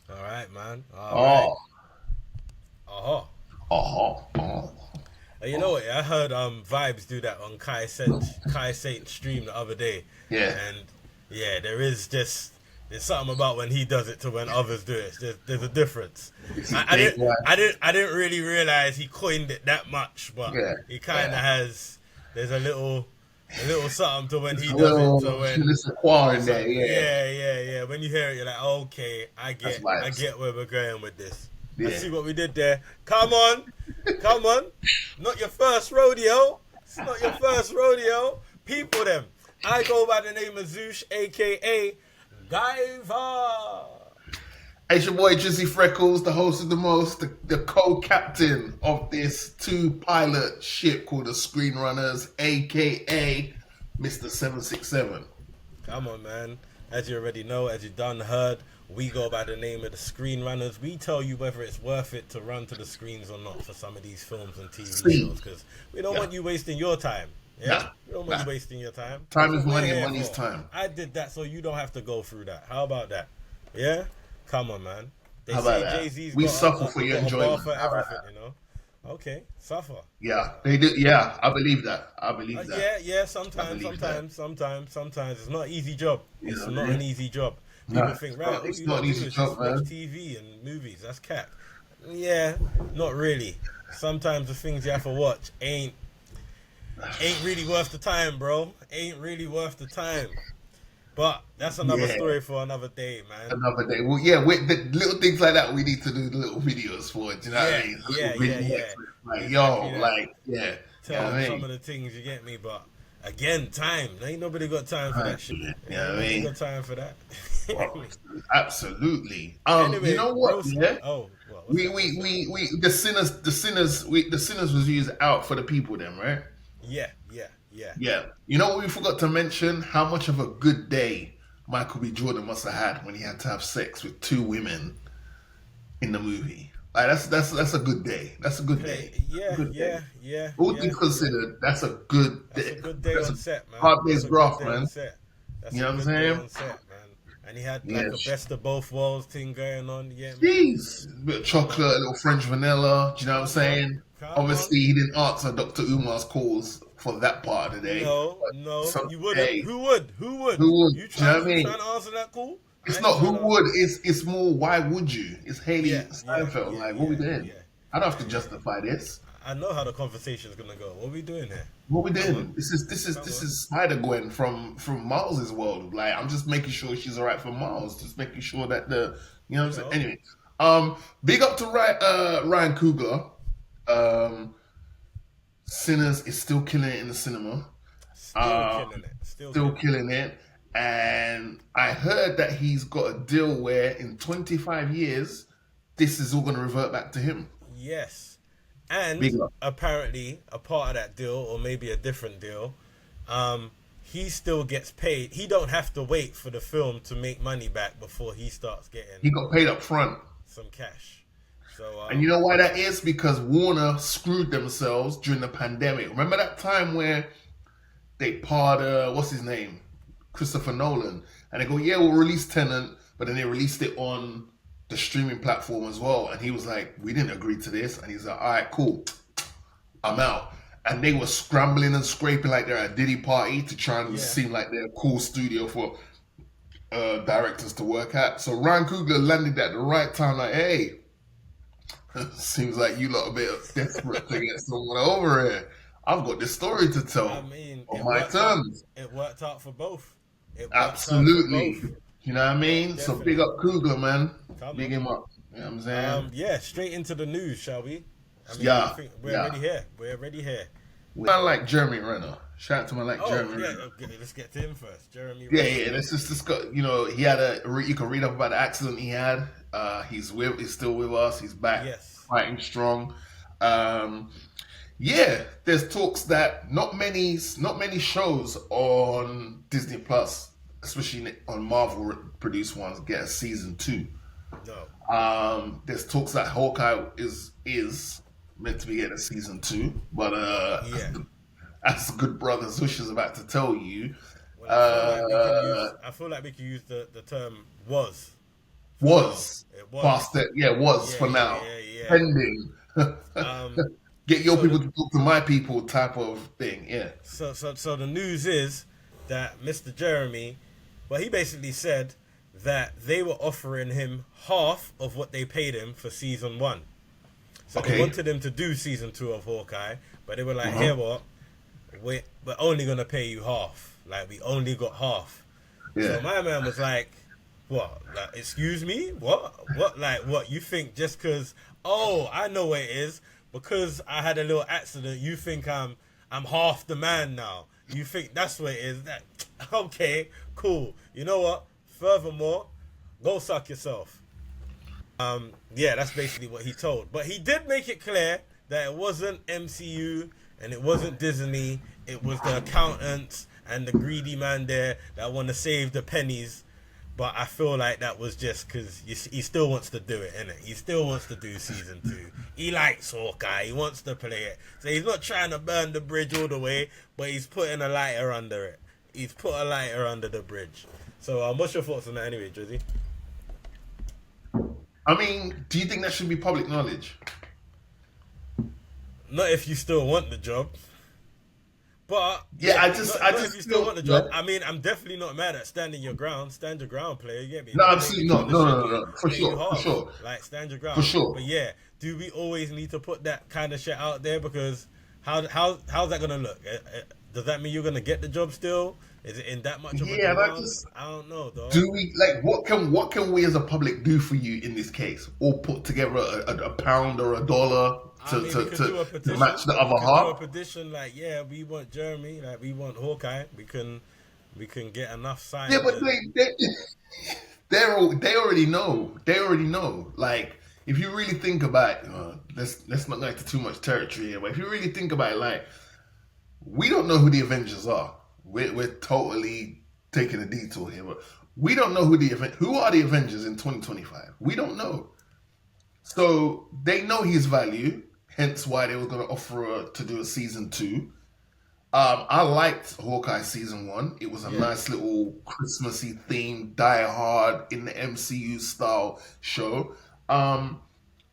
All right, man. All right. Oh, Uh-huh. oh, oh, You know oh. what? I heard Vibes do that on Kai Saint's stream the other day, Yeah. and yeah, there's something about when he does it to when others do it. There's a difference. This is I day didn't one. I didn't really realize he coined it that much, but Yeah, he kind yeah. of has. There's a little something to when It's he a does it little, to when. there's a choir in So there. Yeah, yeah. When you hear it, you're like, okay, that's I vibes. get where we're going with this. I Yeah. see what we did there. Come on, not your first rodeo. It's not your first rodeo. People, them. I go by the name of Zoosh, aka Guyver. It's your boy Jizzy Freckles, the host of the most, the co-captain of this two-pilot ship called the Screen Runners, aka Mr. 767. Come on, man. As you already know, as you done heard, we go by the name of the Screen Runners. We tell you whether it's worth it to run to the screens or not for some of these films and TV See, shows, because we don't yeah, want you wasting your time. Yeah, nah, we don't want nah. you wasting your time. That's Time is what we're money, here money is for. time. I did that so you don't have to go through that. How about that? Yeah, come on, man. They How about say that? Jay Z's We suffer for your got a bar enjoyment. for How about everything, that? you know. Okay, suffer. Yeah, they do. Yeah, I believe that. I believe that. Yeah. I believe that. Sometimes it's not an easy job. You know It's what I not an mean? easy job. No, People think, right, all it's you not gotta an do easy is just job, watch man. TV and movies. That's cat. Yeah, not really. Sometimes the things you have to watch ain't really worth the time, bro. Ain't really worth the time. But that's another Yeah, story for another day, man. another day. Well, yeah, with the little things like that, we need to do the little videos for it. Do you know what I mean? Little Yeah. vignettes, like Exactly yo, that. like yeah, you know Tell what them I some mean? of the things you get me, but again, time. Ain't nobody got time for that shit. You know Ain't what I nobody mean? got time for that. Well, absolutely. You Anyway, know what? roast. Yeah, Oh, well, what's that? What's that? the sinners was used out for the people, then, right? Yeah. Yeah. You know what we forgot to mention? How much of a good day Michael B. Jordan must have had when he had to have sex with two women in the movie. Like that's a good day. That's a good Hey, day. A good day. All things yeah. considered, that's a good That's a day. good day That's a on set, man. hard That's day's a good graft, day on man. set. That's You a know what I'm good day saying? on set, man. And he had like a Yes. best of both worlds thing going on. You get me? Jeez. A bit of Come chocolate, on, a little French vanilla. Do you know what I'm come on, saying? come Obviously, on. he didn't answer Dr. Umar's calls for that part of the day. No, So, you wouldn't. hey, Who would? Who would? who would? Do you know what I You mean? trying to answer that call? It's I ain't not trying who to. would. It's more why would you? It's Yeah, Haley Steinfeld. Like, what we doing? yeah, I don't have to justify this. I know how the conversation's gonna go. What we doing here? What we Come on, doing? come This on. is Spider Gwen from Miles's world. Like, I'm just making sure she's all right for Miles. Just making sure that the you know You what I'm saying. know, Anyway, big up to Ryan Coogler. Um, Sinners is still killing it in the cinema. still Uh, killing it. Still Still killing it. killing it. And I heard that he's got a deal where in 25 years, this is all going to revert back to him. Yes, Big and up. apparently a part of that deal, or maybe a different deal, he still gets paid. He don't have to wait for the film to make money back before he starts getting He got paid up front. some cash. So And you know why that is? Because Warner screwed themselves during the pandemic. Remember that time where they parred, what's his name? Christopher Nolan. And they go, yeah, we'll release Tenant, but then they released it on the streaming platform as well. And he was like, we didn't agree to this. And he's like, all right, cool. I'm out. And they were scrambling and scraping like they're at a Diddy party to try and yeah, seem like they're a cool studio for directors to work at. So Ryan Coogler landed at the right time, like, hey, seems like you lot a bit desperate to get someone over here. I've got this story to I tell mean on my terms. It worked out for both. It worked out for Absolutely. both. You know what I mean? So big Definitely. up Coogler, man. Come Big on. him up. You know what I'm saying? Yeah, straight into the news, shall we? I mean, I Yeah, think we're yeah. already here. We're already here. I like Jeremy Renner. Shout out to my like Oh Jeremy yeah, Renner. okay, let's get to him first. Jeremy Yeah, Renner. yeah. This is this got you know he had you can read up about the accident he had. He's still with us. He's back Yes. fighting strong. Um, yeah, there's talks that not many shows on Disney Plus, especially on Marvel produced ones, get a season two. No. There's talks that Hawkeye is meant to be getting a season two, but Yeah. as good brother Zush is about to tell you, Well, uh, I feel like we can use the term was. for now. Was It past was. that. Yeah, was Yeah, for yeah, now. yeah, yeah. Pending. Um, Get your so people the to talk to my people type of thing. Yeah. so the news is that Mr. Jeremy, well, he basically said that they were offering him half of what they paid him for season one. So they Okay. wanted him to do season two of Hawkeye, but they were like, Uh-huh. "Here, what? We're only gonna pay you half. Like we only got half." Yeah. So my man was like, "What? Like, excuse me? What? What? Like, what? You think just because? Oh, I know what it is. Because I had a little accident. You think I'm half the man now? You think that's what it is? That okay? Cool. You know what? Furthermore, go suck yourself." Yeah, that's basically what he told. But he did make it clear that it wasn't MCU and it wasn't Disney. It was the accountants and the greedy man there that want to save the pennies. But I feel like that was just because he still wants to do it, innit? He still wants to do season two. He likes Hawkeye. He wants to play it. So he's not trying to burn the bridge all the way, but he's putting a lighter under it. He's put a lighter under the bridge. So what's your thoughts on that anyway, Drizzy? I mean, do you think that should be public knowledge? Not if you still want the job. But Yeah, yeah, I not if just you still feel. want the Yeah. job. I mean, I'm definitely not mad at standing your ground. Stand your ground, player. You get me? If No, you play me absolutely trying not. to No, shed no, no, you, no. For pay you sure. For half. sure. Like stand your For ground. But sure. yeah, do we always need to put that kind of shit out there? Because how's that gonna look? Does that mean you're gonna get the job still? Is it in that much of a Yeah, and I demand? just I don't know, dog. do we like what can we as a public do for you in this case? All put together a pound or a dollar I mean, we could do a to match petition. the We other could do a half. petition like, yeah, we want Jeremy, like we want Hawkeye. We can get enough Yeah, signed but and they already know. They already know. Like if you really think about it, let's not go into too much territory here, but if you really think about it, like we don't know who the Avengers are. We're totally taking a detour here, but we don't know who are the Avengers in 2025. We don't know. So they know his value, hence why they were going to offer to do a season two. I liked Hawkeye season one. It was a yeah, nice little Christmassy themed, die hard in the MCU style show. Um,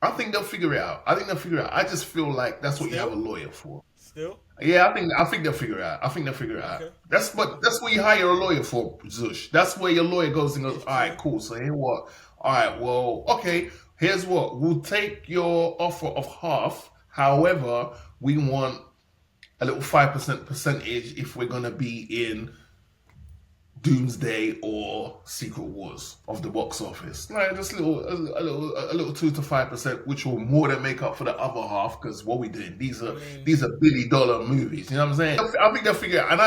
I think they'll figure it out. I think they'll figure it out. I just feel like that's what you have a still, lawyer for. still, Yeah, I think they'll figure it out. I think they'll figure it out. okay, That's what you hire a lawyer for, Zush. That's where your lawyer goes and goes, it's all right, true. cool. So here what? All right, well, okay. Here's what we'll take your offer of half. However, we want a little 5% percentage if we're gonna be in Doomsday or Secret Wars of the box office. Like just a little 2 to 5%, which will more than make up for the other half. Because what we doing? These I are mean, these are $1 billion movies. You know what I'm saying? I think they'll figure it out. And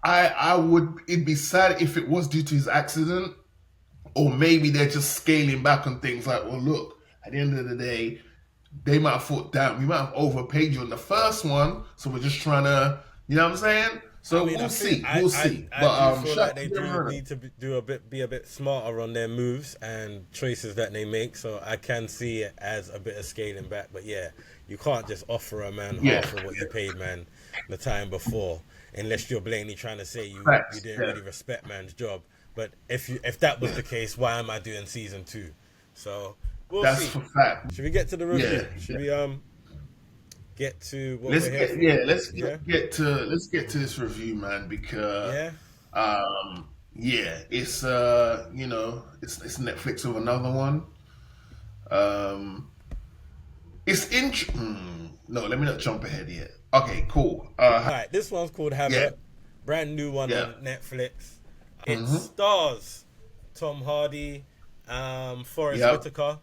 I would. It'd be sad if it was due to his accident, or maybe they're just scaling back on things. Like, well, look, at the end of the day, they might have thought, damn, we might have overpaid you on the first one, so we're just trying to, you know what I'm saying? I So mean, I we'll think see, we'll see. I But do feel shout like out to they Jeremy do Renner. need to be a bit smarter on their moves and choices that they make. So I can see it as a bit of scaling back. But yeah, you can't just offer a man Yeah, half of what you paid man the time before, unless you're blatantly trying to say you facts. didn't Yeah, really respect man's job. But if that was the case, why am I doing season two? So we'll that's see. for fact. Should we get to the Yeah, review? Should yeah. we get to what Let's we're here get for? yeah, Yeah, let's get to this review, man, because yeah. yeah, it's it's Netflix with another one. Um, it's in. No, let me not jump ahead yet. Okay, cool. Alright, this one's called Yeah, Havoc. Brand new one yeah. on Netflix. It Mm-hmm. stars Tom Hardy, Forrest Yep. Whitaker.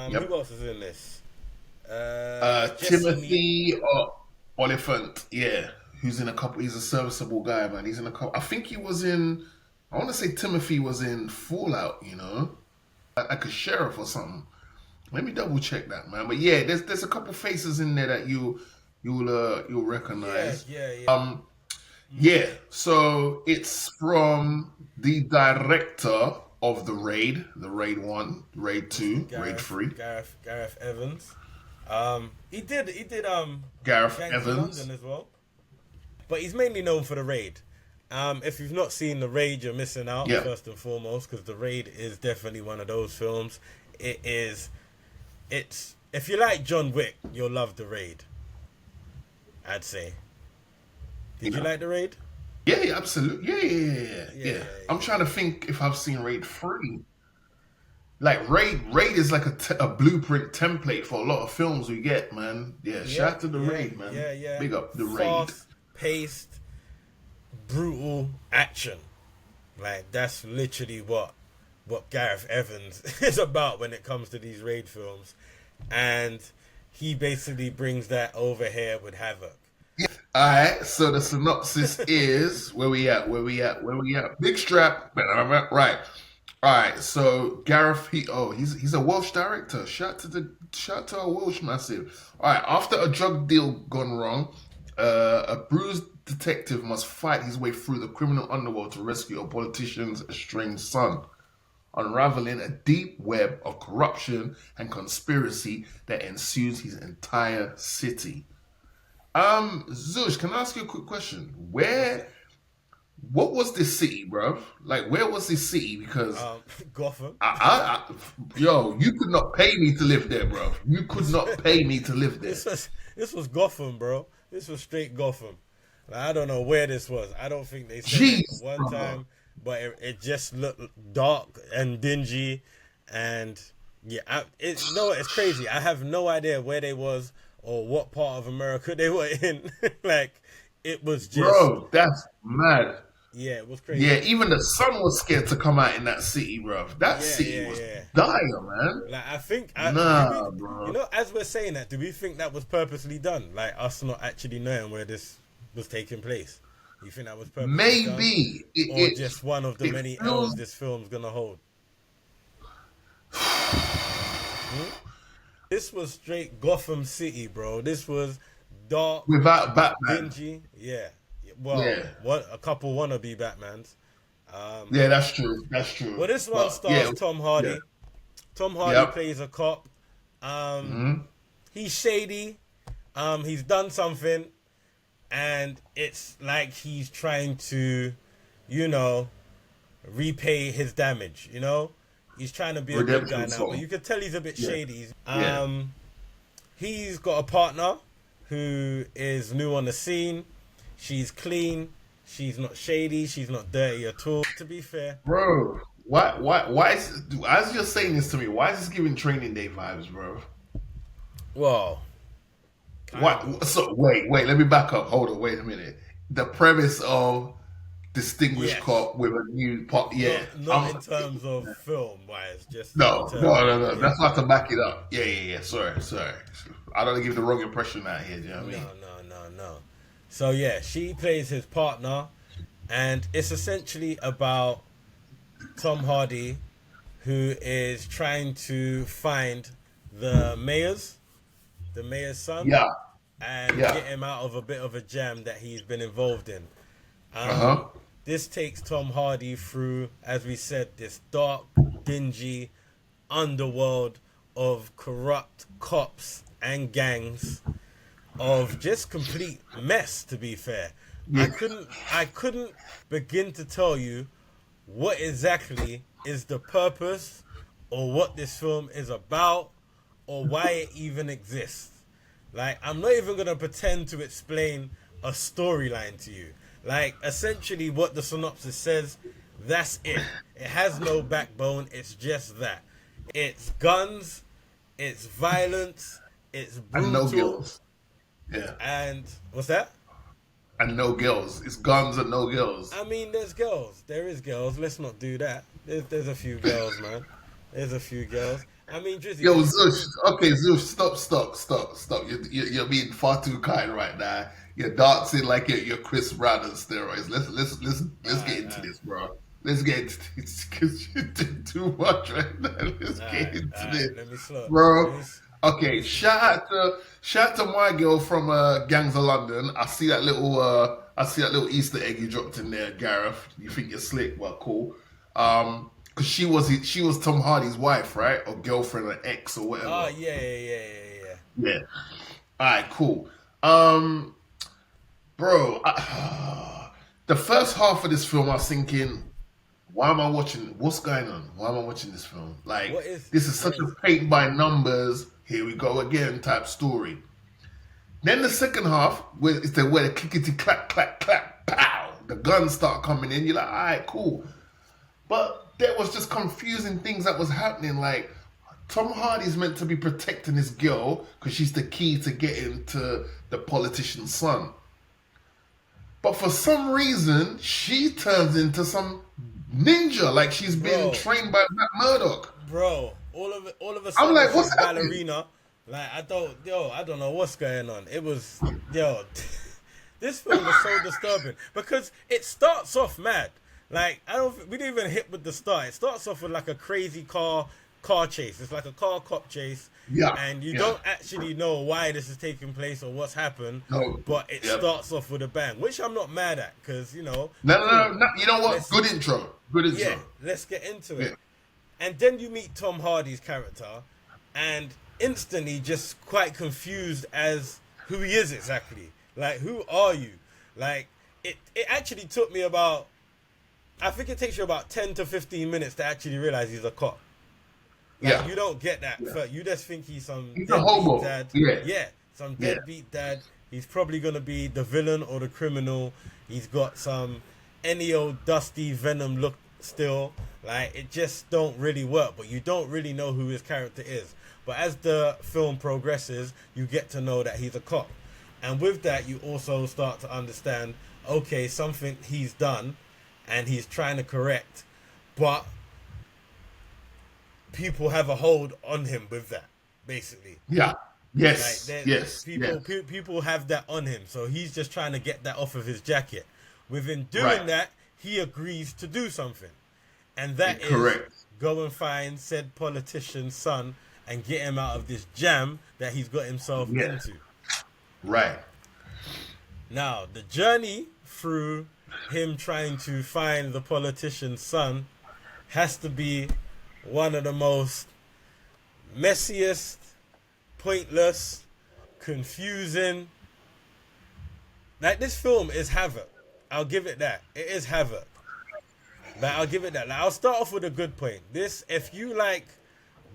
Yep. Who else is in this? Jesse Me. Timothy Oliphant, yeah, who's in a couple. He's a serviceable guy, man. He's in a couple. I think he was in. I want to say Timothy was in Fallout. Like a sheriff or something. Let me double check that, man. But yeah, there's a couple faces in there that you'll Yeah, recognize. yeah, yeah. Um, yeah. So it's from the director of the Raid One, Raid Two, Raid Gareth, Three, Gareth Evans. He did Gareth Gangs of Evans. London as well. But he's mainly known for the raid. If you've not seen The Raid, you're missing out, Yeah. first and foremost, because The Raid is definitely one of those films. It is. It's if you like John Wick, you'll love The Raid. I'd say. Did you Yeah. like The Raid? Yeah, yeah, absolutely. Yeah, yeah, yeah, yeah, Yeah, yeah. yeah, I'm trying to think if I've seen Raid 3. Like Raid is like a blueprint template for a lot of films we get, man. Yeah, yeah, shout out to the yeah, Raid, man. yeah, yeah. Big up the Raid. Fast paced, brutal action. Like that's literally what Gareth Evans is about when it comes to these Raid films, and he basically brings that over here with Havoc. All right, so the synopsis is where we at? Where we at? Where we at? Big strap. Right. All right. So Gareth, he's a Welsh director. Shout to our Welsh massive. All right. After a drug deal gone wrong, a bruised detective must fight his way through the criminal underworld to rescue a politician's estranged son, unraveling a deep web of corruption and conspiracy that ensues his entire city. Zush, can I ask you a quick question? What's that? What was this city, bro? Like, where was this city? Because Gotham. yo, you could not pay me to live there, bro. You could not pay me to live there. This was Gotham, bro. This was straight Gotham. Like, I don't know where this was. I don't think they said it Jeez, one bro. time, but it just looked dark and dingy, and yeah, it's crazy. I have no idea where they was or what part of America they were in. Like, it was just Bro, that's mad. yeah, it was Yeah, crazy. even the sun was scared to come out in that city, bro. That Yeah, city yeah, was yeah. dire, man. Like I think, do we, Nah, bro. as we're saying that, do we think that was purposely done? Like us not actually knowing where this was taking place. You think that was purposely done, Maybe or just one of the it many L's feels this film's gonna hold? Hmm? This was straight Gotham City, bro. This was dark, without Batman. dingy. Yeah. Well, Yeah, what a couple wannabe Batmans. Um, yeah, that's true. That's true. well, this one But yeah, stars Tom yeah, Hardy. Tom Hardy yep. plays a cop. Um, Hmm. he's shady. He's done something, and it's like he's trying to, you know, repay his damage. He's trying to be a good guy Redemption now, but song. you can tell he's a bit Yeah, shady. yeah. He's got a partner who is new on the scene. She's clean. She's not shady. She's not dirty at all. To be fair, Bro, as you're saying this to me, why is this giving Training Day vibes, bro? well, kind of. What? So wait, let me back up. Hold on, wait a minute. The premise of distinguished Yes. cop with a new part, yeah. Not in terms of film wise, just in No, no, terms no, of no. That's not to back it up. Yeah, yeah, yeah. Sorry. I don't want to give the wrong impression out here. Do you know what I no, mean? no. So yeah, she plays his partner, and it's essentially about Tom Hardy, who is trying to find the mayor's son, Yeah, and yeah. get him out of a bit of a jam that he's been involved in. Uh huh. This takes Tom Hardy through, as we said, this dark, dingy underworld of corrupt cops and gangs, of just complete mess. To be fair, Yeah. I couldn't begin to tell you what exactly is the purpose, or what this film is about, or why it even exists. Like, I'm not even gonna pretend to explain a storyline to you. Like, essentially, what the synopsis says, that's it. It has no backbone. It's just that. It's guns. It's violence. It's And no brutal. girls. Yeah. And what's that? And no girls. It's guns and no girls. I mean, there's girls. There is girls. Let's not do that. There's a few girls, man. There's a few girls. I mean, Drizzy, Yo, Zush. Okay, Zush. Stop. You're being far too kind right now. You're dancing like you're Chris Brown on steroids. Let's get into alright, this, bro. Let's get into this because you're doing too much right now. Let's get into this, Let me slow. Let bro. me. Okay, shout out to my girl from Gangs of London. I see that little Easter egg you dropped in there, Gareth. You think you're slick, but cool. Because she was Tom Hardy's wife, right, or girlfriend, or ex, or Oh whatever. yeah. Yeah. All right, cool. Bro, the first half of this film, I was thinking, why am I watching? What's going on? Why am I watching this film? Like, this is such a paint by numbers. Here we go again type story. Then the second half, where the clickety clack clack clack pow, the guns start coming in. You're like, all right, cool. But there was just confusing things that was happening. Like, Tom Hardy's meant to be protecting his girl because she's the key to getting to the politician's son. But for some reason, she turns into some ninja, like she's been trained by Matt Murdock. Bro, all of a sudden, I'm like, what's she's ballerina. Like, I don't know what's going on. It was, this film was so disturbing because it starts off mad. Like, we didn't even hit with the start. It starts off with like a crazy car chase. It's like a car cop chase. Yeah. And you don't actually know why this is taking place or what's happened. No. But it starts off with a bang, which I'm not mad at because, No. You know what? Good intro. Yeah, let's get into it. And then you meet Tom Hardy's character and instantly just quite confused as who he is exactly. Like, who are you? Like, it actually took me about, I think it takes you about 10 to 15 minutes to actually realize he's a cop. Like, you don't get that. Yeah. You just think he's some deadbeat dad. Some deadbeat dad. He's probably going to be the villain or the criminal. He's got any old dusty Venom look still. Like, it just don't really work. But you don't really know who his character is. But as the film progresses, you get to know that he's a cop. And with that, you also start to understand, okay, something he's done and he's trying to correct. But people have a hold on him with that, basically. Yeah. Yes. Like yes. People have that on him, so he's just trying to get that off of his jacket. Within doing that, he agrees to do something, and that is go and find said politician's son and get him out of this jam that he's got himself into. Right. Now, the journey through him trying to find the politician's son has to be one of the most messiest, pointless, confusing. Like, this film is Havoc. I'll give it that. It is Havoc. Like, I'll give it that. Like, I'll start off with a good point. This, if you like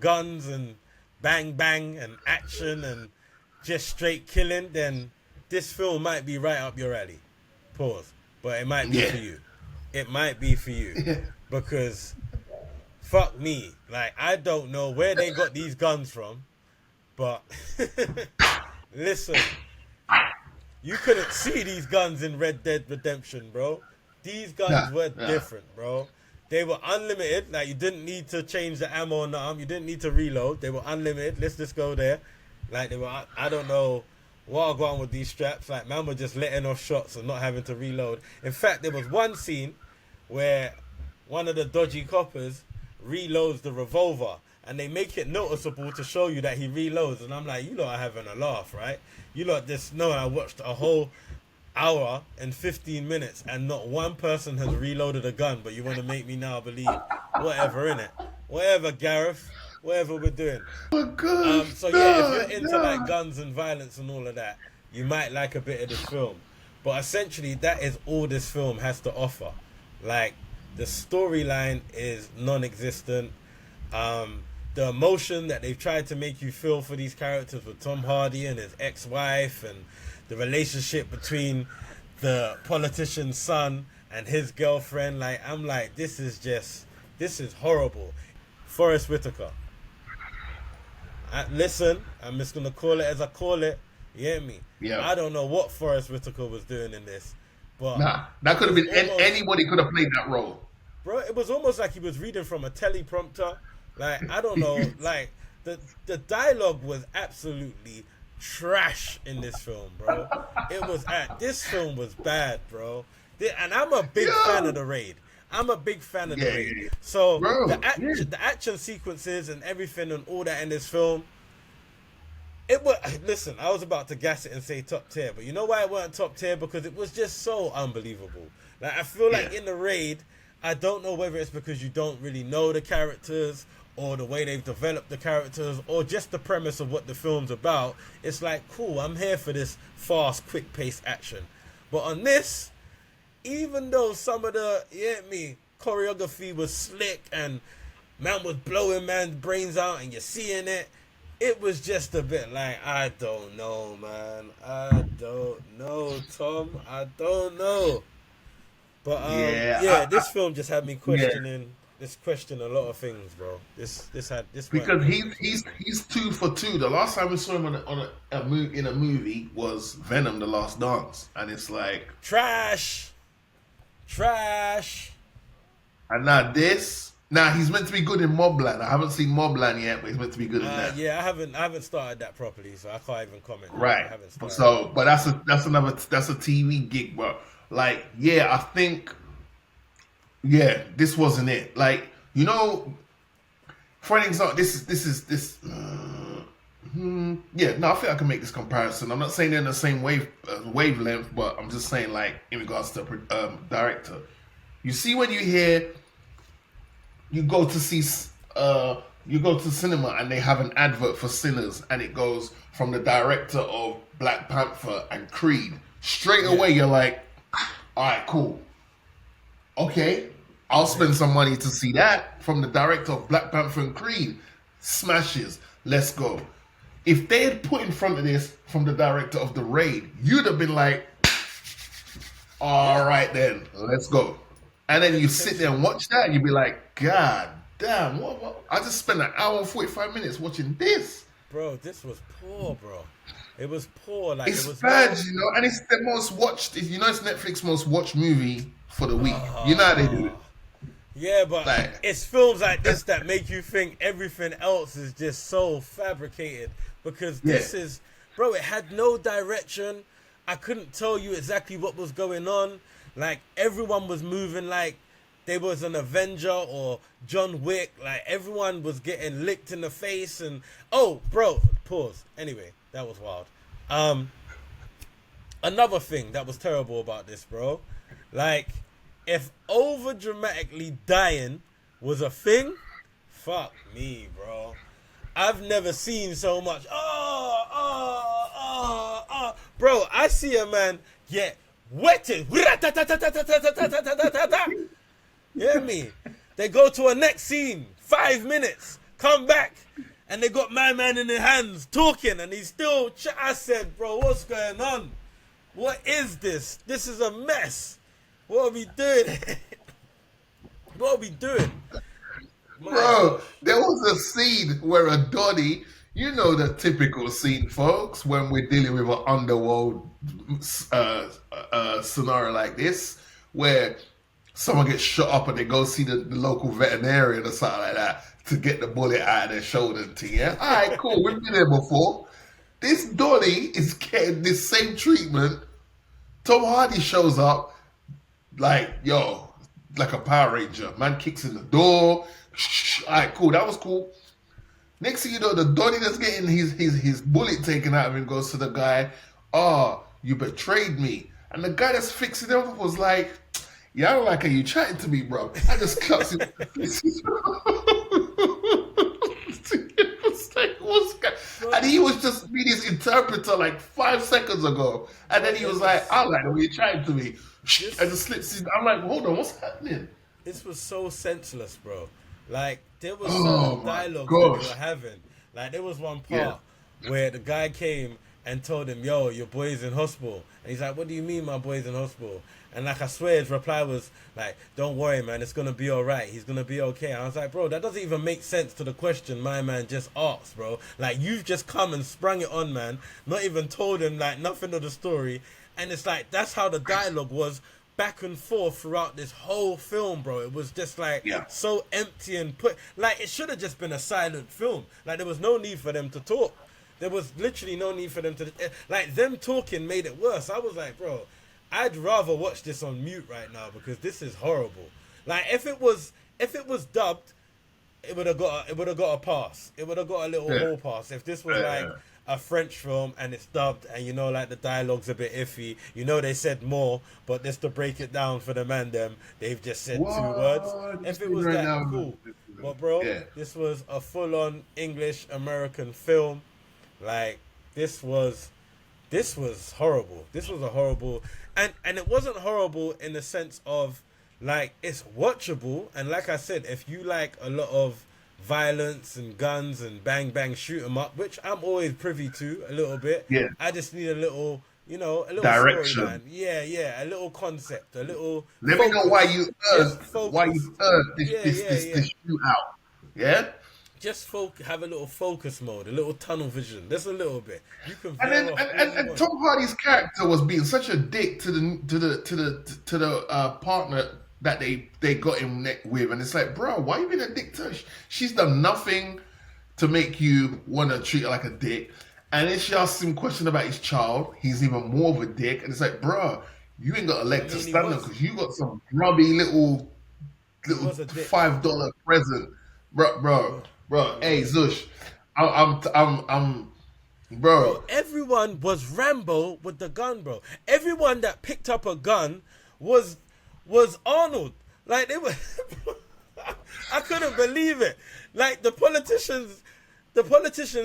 guns and bang bang and action and just straight killing, then this film might be right up your alley. Pause. But it might be for you. It might be for you. Because fuck me. Like, I don't know where they got these guns from, but listen, you couldn't see these guns in Red Dead Redemption, bro. These guns were different, bro. They were unlimited. Like, you didn't need to change the ammo on the arm. You didn't need to reload. They were unlimited. Let's just go there. Like, they were, I don't know what I got on with these straps. Like, man were just letting off shots and not having to reload. In fact, there was one scene where one of the dodgy coppers reloads the revolver and they make it noticeable to show you that he reloads, and I'm like, you lot are having a laugh, right? You lot just know I watched a whole hour and 15 minutes and not one person has reloaded a gun, but you want to make me now believe whatever, innit? Whatever, Gareth, whatever we're doing. So yeah, if you're into like guns and violence and all of that, you might like a bit of this film. But essentially, that is all this film has to offer. Like, the storyline is non-existent. The emotion that they've tried to make you feel for these characters with Tom Hardy and his ex-wife and the relationship between the politician's son and his girlfriend, like, I'm like, this is horrible. Forrest Whitaker. Listen, I'm just going to call it as I call it. You hear me? Yeah. I don't know what Forrest Whitaker was doing in this. But that could have been anybody could have played that role. Bro, it was almost like he was reading from a teleprompter. Like, I don't know, like, the dialogue was absolutely trash in this film, bro. This film was bad, bro. And I'm a big fan of The Raid. So, bro, the action sequences and everything and all that in this film, listen, I was about to gas it and say top tier, but you know why it weren't top tier? Because it was just so unbelievable. Like, I feel like in The Raid, I don't know whether it's because you don't really know the characters or the way they've developed the characters or just the premise of what the film's about. It's like, cool, I'm here for this fast, quick-paced action. But on this, even though some of the, you get me, choreography was slick and man was blowing man's brains out and you're seeing it, it was just a bit like, I don't know, man. I don't know, Tom. I don't know. But Yeah, yeah, this film just had me yeah. questioning. This question a lot of things, bro. This weren't Because good. he's 2 for 2. The last time we saw him in a movie was Venom: The Last Dance, and it's like, Trash, trash. and now this. Now he's meant to be good in Mobland. I haven't seen Mobland yet, but he's meant to be good in that. Yeah, I haven't started that properly, so I can't even comment on it. I Right. haven't started that. So, but that's a TV gig, bro. Like, yeah, I think, yeah, this wasn't it. Like, for an example, yeah, no, I think I can make this comparison. I'm not saying they're in the same wavelength, but I'm just saying, like, in regards to director. You see, when you go to see, you go to cinema and they have an advert for Sinners, and it goes from the director of Black Panther and Creed. Straight Yeah, away, you're like, all right, cool. Okay, I'll yeah. spend some money to see that from the director of Black Panther and Creed. Smashes. Let's go. If they had put in front of this from the director of The Raid, you'd have been like, Yeah, all right then, let's go. And then you sit there and expectations. watch that and you'd be like, God damn, what? I just spent an hour and 45 minutes watching this. Bro, this was poor, bro. It was poor. Like there It's was bad, no. and it's the most watched, it's Netflix most watched movie for the week. You know how they do it. Ah, yeah, but Like, it's films like this that make you think everything else is just so fabricated. Because yeah, this is, bro, it had no direction. I couldn't tell you exactly what was going on. Like everyone was moving like they was an Avenger or John Wick. Like everyone was getting licked in the face and oh, bro, pause. Anyway, that was wild. Um, Another thing that was terrible about this, bro, like if over dramatically dying was a thing, fuck me, bro. I've never seen so much. Bro, I see a man get wetted. Hear me? They go to a next scene, 5 minutes, come back, and they got my man in their hands talking, and he's still. I said, bro, what's going on? What is this? This is a mess. What are we doing? What are we doing? My bro, gosh. there was a scene where a Donny, you know the typical scene, folks, when we're dealing with an underworld scenario like this, where someone gets shot up and they go see the local veterinarian or something like that to get the bullet out of their shoulder and thing. Yeah, all right, cool. We've been there before. This Donny is getting this same treatment. Tom Hardy shows up like, yo, like a Power Ranger. Man kicks in the door. All right, cool. That was cool. Next thing you know, the Donny that's getting his bullet taken out of him goes to the guy, oh, you betrayed me. And the guy that's fixing him up was like, yeah, I don't like how you chatting to me, bro. I just clapped him. And he was just being his interpreter like 5 seconds ago. And Bro, then he was like, I like the way you're chatting to me. And this just slips in. I'm like, hold on, what's happening? this was so senseless, bro. Like there was Oh certain my dialogues that they were gosh. having. Like there was one Yeah. part where the guy came and told him, "Yo, your boy's in hospital." And he's like, "What do you mean, my boy's in hospital?" And like I swear, his reply was like, "Don't worry, man. It's gonna be all right. He's gonna be okay." I was like, "Bro, that doesn't even make sense to the question my man just asked, bro. Like you've just come and sprung it on, man. Not even told him like nothing of the story." And it's like that's how the dialogue was back and forth throughout this whole film, bro. It was just like Yeah. so empty and put like it should have just been a silent film. Like there was no need for them to talk. There was literally no need for them to like them talking made it worse. I was like, bro, I'd rather watch this on mute right now because this is horrible. Like if it was dubbed, it would have got a pass. It would have got a little Yeah. hall pass. If this was like Yeah. a French film and it's dubbed and you know like the dialogue's a bit iffy, you know they said more, but just to break it down for the man them, they've just said 2 words. What? If Just it in was right that, now. cool. But bro, Yeah. this was a full on English American film. Like this was This was horrible. This was a horrible, and it wasn't horrible in the sense of like it's watchable. And like I said, if you like a lot of violence and guns and bang bang shoot 'em up, which I'm always privy to a little bit. Yeah. I just need a little, you know, a little Direction. storyline. Yeah, a little concept, a little. Let me know why you earned Yeah, this shootout. Yeah. Just have a little focus mode, a little tunnel vision, just a little bit. You can And veer then off all you and want. Tom Hardy's character was being such a dick to the partner that they got him with, and it's like, bro, why you being a dick to her? She's done nothing to make you want to treat her like a dick. And then she asks him a question about his child. He's even more of a dick, and it's like, bro, you ain't got a leg to he stand on was. because you got some grubby little was a dick. $5 present, bro. Hey, Zush, I'm, bro. Everyone was Rambo with the gun, bro. Everyone that picked up a gun was Arnold. Like they were. I couldn't believe it. Like the politician's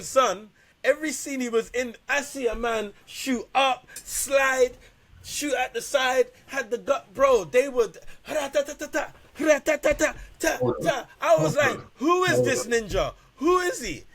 son. Every scene he was in, I see a man shoot up, slide, shoot at the side, had the gun, bro. They would. I was like, who is this ninja? Who is he?